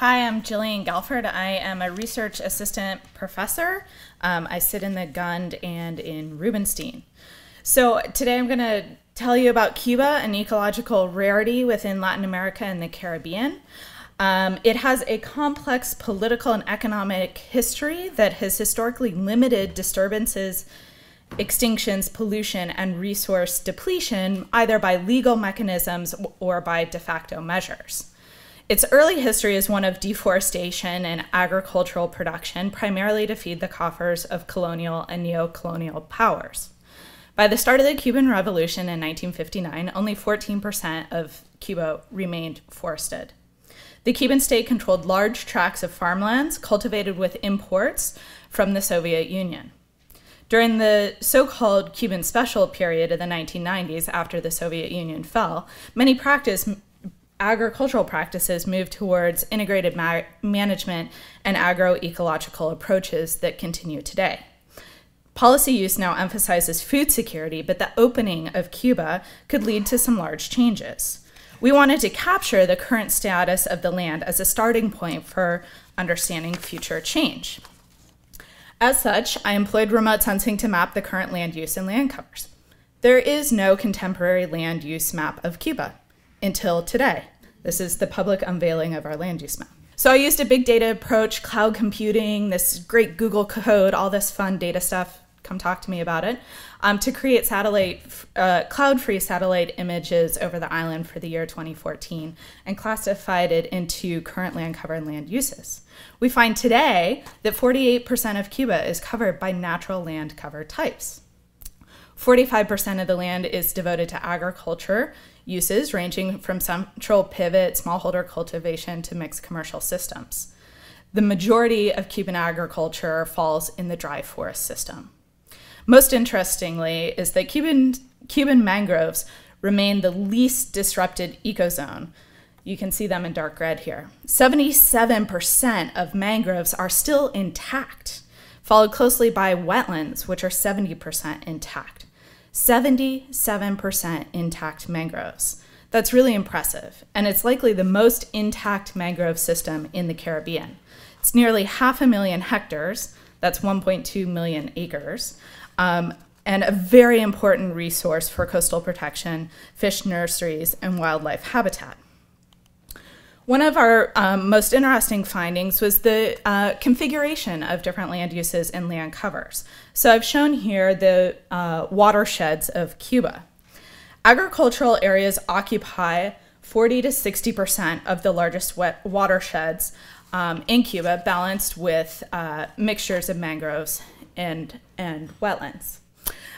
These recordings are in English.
Hi, I'm Jillian Galford. I am a research assistant professor. I sit in the Gund and in Rubenstein. So today I'm going to tell you about Cuba, an ecological rarity within Latin America and the Caribbean. It has a complex political and economic history that has historically limited disturbances, extinctions, pollution, and resource depletion, either by legal mechanisms or by de facto measures. Its early history is one of deforestation and agricultural production, primarily to feed the coffers of colonial and neo-colonial powers. By the start of the Cuban Revolution in 1959, only 14% of Cuba remained forested. The Cuban state controlled large tracts of farmlands cultivated with imports from the Soviet Union. During the so-called Cuban Special period of the 1990s, after the Soviet Union fell, many agricultural practices moved towards integrated management and agroecological approaches that continue today. Policy use now emphasizes food security, but the opening of Cuba could lead to some large changes. We wanted to capture the current status of the land as a starting point for understanding future change. As such, I employed remote sensing to map the current land use and land covers. There is no contemporary land use map of Cuba until today. This is the public unveiling of our land use map. So I used a big data approach, cloud computing, this great Google code, all this fun data stuff, come talk to me about it, to create cloud-free satellite images over the island for the year 2014 and classified it into current land cover and land uses. We find today that 48% of Cuba is covered by natural land cover types. 45% of the land is devoted to agriculture uses, ranging from central pivot, smallholder cultivation to mixed commercial systems. The majority of Cuban agriculture falls in the dry forest system. Most interestingly is that Cuban mangroves remain the least disrupted ecozone. You can see them in dark red here. 77% of mangroves are still intact, followed closely by wetlands, which are 70% intact. 77% intact mangroves. That's really impressive, and it's likely the most intact mangrove system in the Caribbean. It's nearly 500,000 hectares, that's 1.2 million acres, and a very important resource for coastal protection, fish nurseries, and wildlife habitat. One of our most interesting findings was the configuration of different land uses and land covers. So I've shown here the watersheds of Cuba. Agricultural areas occupy 40 to 60% of the largest watersheds in Cuba, balanced with mixtures of mangroves and wetlands.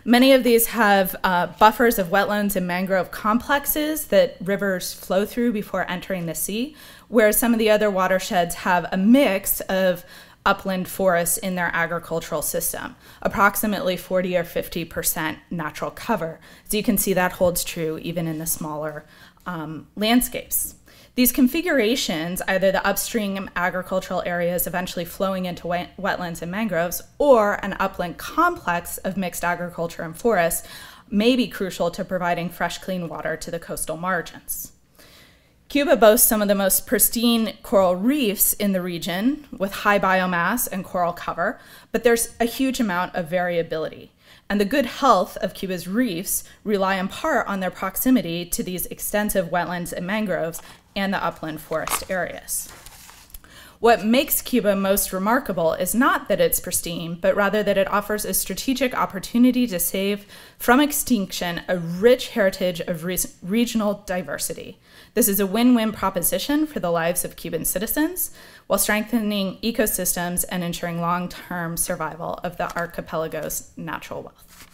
Many of these have buffers of wetlands and mangrove complexes that rivers flow through before entering the sea, whereas some of the other watersheds have a mix of upland forests in their agricultural system, approximately 40 or 50% natural cover. So you can see that holds true even in the smaller landscapes. These configurations, either the upstream agricultural areas eventually flowing into wetlands and mangroves, or an upland complex of mixed agriculture and forests, may be crucial to providing fresh, clean water to the coastal margins. Cuba boasts some of the most pristine coral reefs in the region, with high biomass and coral cover, but there's a huge amount of variability. And the good health of Cuba's reefs rely in part on their proximity to these extensive wetlands and mangroves and the upland forest areas. What makes Cuba most remarkable is not that it's pristine, but rather that it offers a strategic opportunity to save from extinction a rich heritage of regional diversity. This is a win-win proposition for the lives of Cuban citizens, while strengthening ecosystems and ensuring long-term survival of the archipelago's natural wealth.